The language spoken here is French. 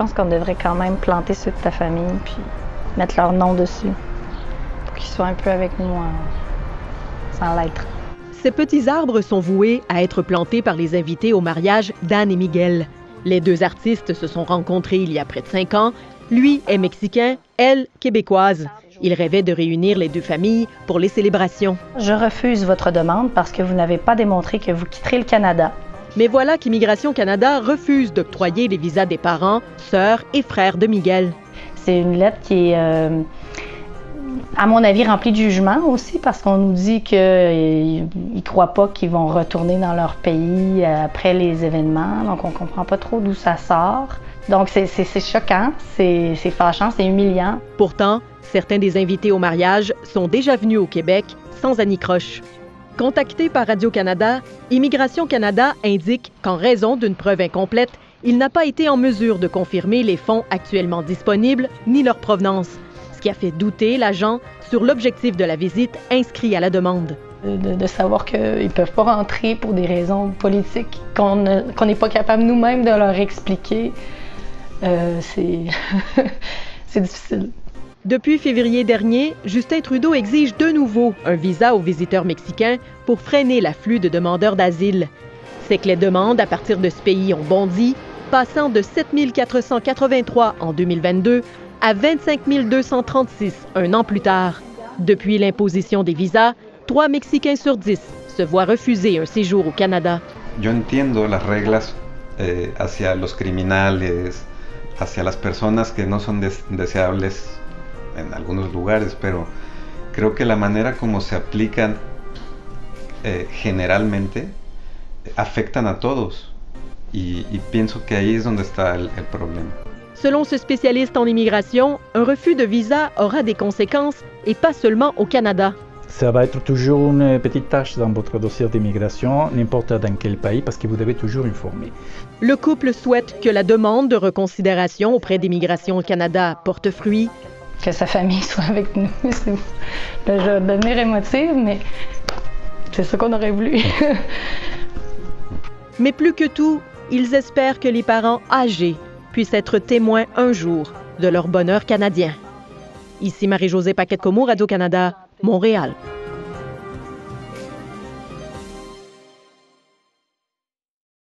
pense qu'on devrait quand même planter ceux de ta famille puis mettre leur nom dessus pour qu'ils soient un peu avec nous sans l'être. Ces petits arbres sont voués à être plantés par les invités au mariage d'Anne et Miguel. Les deux artistes se sont rencontrés il y a près de 5 ans. Lui est mexicain, elle québécoise. Il rêvait de réunir les deux familles pour les célébrations. Je refuse votre demande parce que vous n'avez pas démontré que vous quitterez le Canada. Mais voilà qu'Immigration Canada refuse d'octroyer les visas des parents, sœurs et frères de Miguel. C'est une lettre qui est, à mon avis, remplie de jugement aussi parce qu'on nous dit qu'ils ne croient pas qu'ils vont retourner dans leur pays après les événements. Donc, on ne comprend pas trop d'où ça sort. Donc, c'est choquant, c'est fâchant, c'est humiliant. Pourtant, certains des invités au mariage sont déjà venus au Québec sans anicroche. Contacté par Radio-Canada, Immigration Canada indique qu'en raison d'une preuve incomplète, il n'a pas été en mesure de confirmer les fonds actuellement disponibles ni leur provenance, ce qui a fait douter l'agent sur l'objectif de la visite inscrit à la demande. De savoir qu'ils ne peuvent pas rentrer pour des raisons politiques, qu'on n'est pas capable nous-mêmes de leur expliquer, c'est difficile. Depuis février dernier, Justin Trudeau exige de nouveau un visa aux visiteurs mexicains pour freiner l'afflux de demandeurs d'asile. C'est que les demandes à partir de ce pays ont bondi, passant de 7 483 en 2022 à 25 236 un an plus tard. Depuis l'imposition des visas, 3 Mexicains sur 10 se voient refuser un séjour au Canada. Yo entiendo las reglas hacia los criminales, hacia las personas que no son deseables en algunos lugares, pero creo que la manera como se aplican generalmente afectan a todos y pienso que ahí es donde está el problema. Selon ce spécialiste en immigration, un refus de visa aura des conséquences et pas seulement au Canada. Ça va être toujours une petite tâche dans votre dossier d'immigration, n'importe dans quel pays, parce que vous devez toujours informer. Le couple souhaite que la demande de reconsidération auprès d'Immigration Canada porte fruit. Que sa famille soit avec nous. Là, je vais devenir émotive, mais c'est ça qu'on aurait voulu. Mais plus que tout, ils espèrent que les parents âgés puissent être témoins un jour de leur bonheur canadien. Ici Marie-Josée Paquette-Comeau, Radio-Canada, Montréal.